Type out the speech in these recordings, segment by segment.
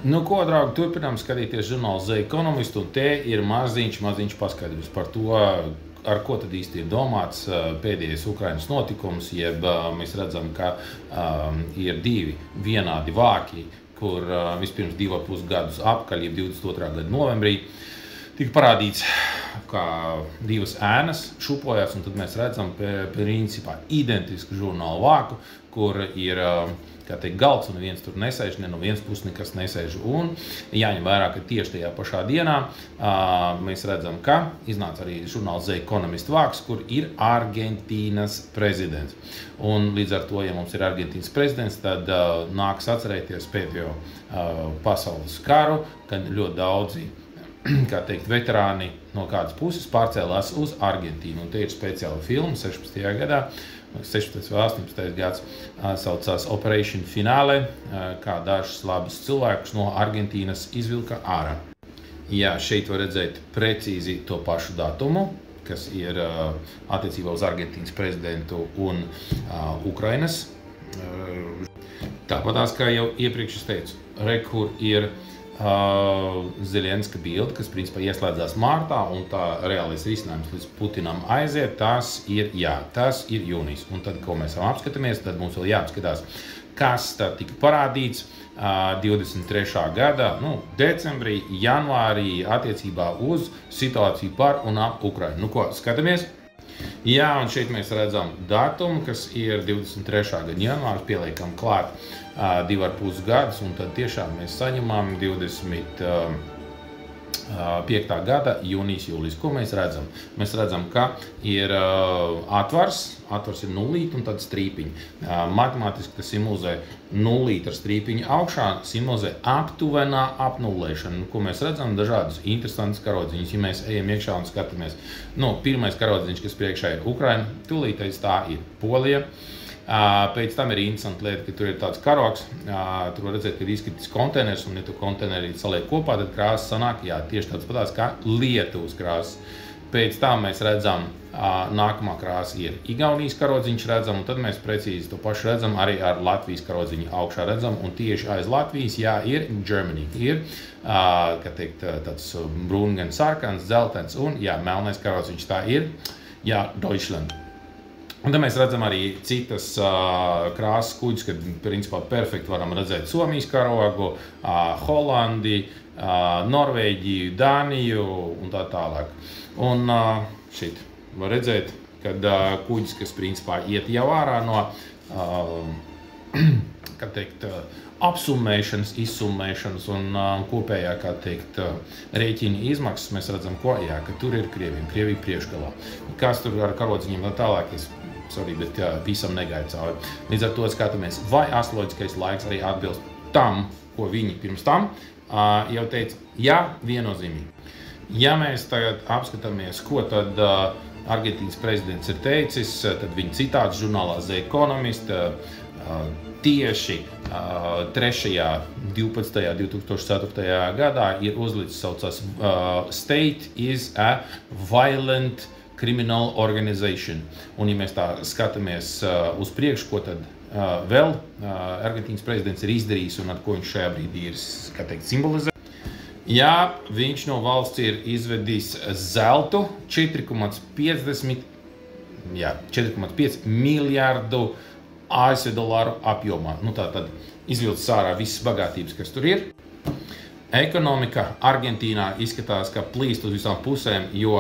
Nu, ko, draugi, turpinām skatīties žurnālu The Economist, un te ir maziņš paskaidrojums par to, ar ko tad īsti ir domāts pēdējais Ukrainas notikums, jeb mēs redzam, ka ir divi vienādi vāki, kur vispirms 2,5 gadus apkaļ, jeb 22. gada novembrī, tika parādīts, kā divas ēnas šupojās, un tad mēs redzam principā identisku žurnālu vāku, kur ir galds, un neviens tur nesēž, ne no vienas puses nekas nesēž. Un jāņem vērā, ka tieši tajā pašā dienā mēs redzam, ka iznāca arī žurnāls The Economist vāks, kur ir Argentīnas prezidents. Un līdz ar to, ja mums ir Argentīnas prezidents, tad nāks atcerēties pēdējo pasaules karu, kad ļoti daudzi veterāni no kādas puses pārcēlās uz Argentīnu. Un te ir speciāla filma 16. gadā, 16. vai 18. gads, saucās Operation Finale, kā dažus labus cilvēkus no Argentīnas izvilka ārā. Jā, šeit var redzēt precīzi to pašu datumu, kas ir attiecībā uz Argentīnas prezidentu un Ukrainas. Tāpatās, kā jau iepriekš es teicu, kur ir Zelenska bilde, kas principā ieslēdzās martā, un tā reālais risinājums līdz Putinam aiziet, tas ir jūnijas. Un tad, ko mēs apskatāmies, tad mums vēl jāapskatās, kas tad tika parādīts 23. gada, decembrī, janvārī attiecībā uz situāciju par un ap Ukrainu. Nu, ko, skatāmies? Jā, un šeit mēs redzam datumu, kas ir 23. gada janvārs, pieliekam klāt 2,5 gadus, un tad tiešām mēs saņemam 25. gada jūnijas, jūlijas. Ko mēs redzam? Mēs redzam, ka ir atvars ir nullīt un tad strīpiņi. Matemātiski tas simbolizē nullīt ar strīpiņu augšā, simbolizē aptuvenā apnullēšanu. Ko mēs redzam? Dažādus interesantus karodziņus. Ja mēs ejam iekšā un skatāmies, pirmais karodziņš, kas priekšā ir Ukraina, tūlītais tā ir Polija. Pēc tam ir interesanti lieta, ka tur ir tāds karoks, tur var redzēt, ka ir izkritis konteiners, un ja tu konteineri saliek kopā, tad krāsas sanāk, tieši tāds patās kā Lietuvas krāsas. Pēc tam mēs redzam, nākamā krāsa ir Igaunijas karodziņš redzam, un tad mēs precīzi to pašu redzam arī ar Latvijas karodziņu augšā redzam, un tieši aiz Latvijas, ir Germany, ir, tāds brūn gan sarkans, dzeltens, un, melnais karodziņš tā ir, Deutschland. Un tad mēs redzam arī citas krāsas kuģus, kad principā perfekti varam redzēt Somijas karogu, Holandi, Norvēģiju, Dāniju un tā tālāk. Un šeit var redzēt, kad kuģis, kas principā iet jau ārā no apsummēšanas, izsummēšanas un kopējā, rēķina izmaksas, mēs redzam, ka tur ir Krievija priekšgalā. Kas tur ar karodziņiem vēl tālāk, bet visam negāja cauri. Līdz ar to skatāmies, vai astroloģiskais laiks arī atbilst tam, ko viņi pirms tam jau teica, viennozīmīgi. Ja mēs tagad apskatāmies, ko tad Argentīnas prezidents ir teicis, tad viņa citāts žurnālā The Economist tieši 3.12.2004. gadā ir uzlicis saucās State is a violent criminal organization. Un ja mēs tā skatāmies uz priekšu, ko tad vēl Argentīnas prezidents ir izdarījis un ar ko viņš šajā brīdī ir, simbolizē. Jā, viņš no valsts ir izvedis zeltu 4,5 miljārdu ASV dolāru apjomā. Tātad izvilcis ārā visas bagātības, kas tur ir. Ekonomika Argentīnā izskatās, ka plīst uz visām pusēm, jo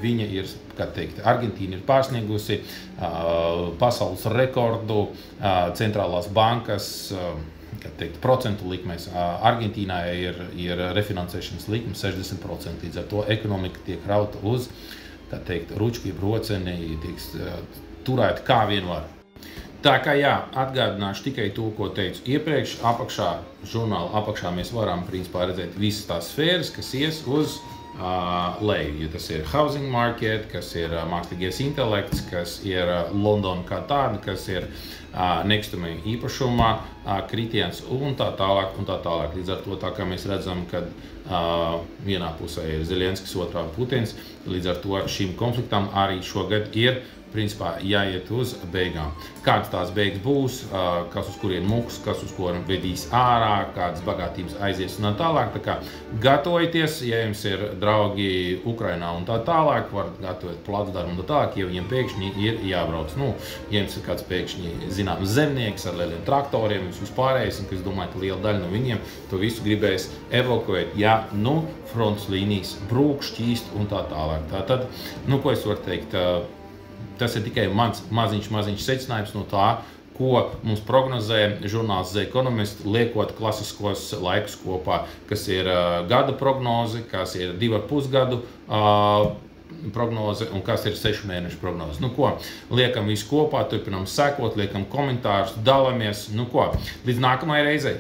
viņa ir, Argentīna ir pārsniegusi pasaules rekordu, centrālās bankas, procentu likmēs. Argentīnā ir refinansēšanas likme 60%, līdz ar to ekonomika tiek rauta uz, ručku jeb roceni, tiek turēta kā vien var. Tā kā atgādināšu tikai to, ko teicu iepriekš, žurnāla apakšā mēs varam principā redzēt visas tās sfēras, kas ies uz leju. Ja tas ir housing market, kas ir mākslīgais intelekts, kas ir Londona kā tāda, kas ir nekustamā īpašumā kritiens un tā tālāk un tā tālāk. Līdz ar to, tā kā mēs redzam, kad vienā pusē ir Zelenskis, otrā Putins, līdz ar to šim konfliktam arī šogad ir principā jāiet uz beigām. Kādas tās beigas būs, kas uz kurien muks, kas uz kurien vedīs ārā, kādas bagātības aizies un tā tālāk. Tā kā gatavojieties, ja jums ir draugi Ukrainā un tā tālāk, varat gatavot placdarbu un tā tālāk, ja viņiem pēkšņi ir jābrauc. Nu, ja jums ir kāds pēkšņi zināms zemnieks ar lieliem traktoriem, jūs vispārējais, un kas domāju, ka liela daļa no viņiem to visu gribēs evakuēt, ja nu fronts līnijas brūk, šķīst un tā tālāk. Tātad, nu, ko es varu teikt? Tas ir tikai mans maziņš secinājums no tā, ko mums prognozē žurnāls The Economist, liekot klasiskos laikus kopā, kas ir gada prognoze, kas ir 2,5 gadu prognoze un kas ir 6 mēnešu prognoze. Nu ko, liekam visu kopā, turpinām sekot, liekam komentārus, dalāmies. Nu ko, līdz nākamajai reizei!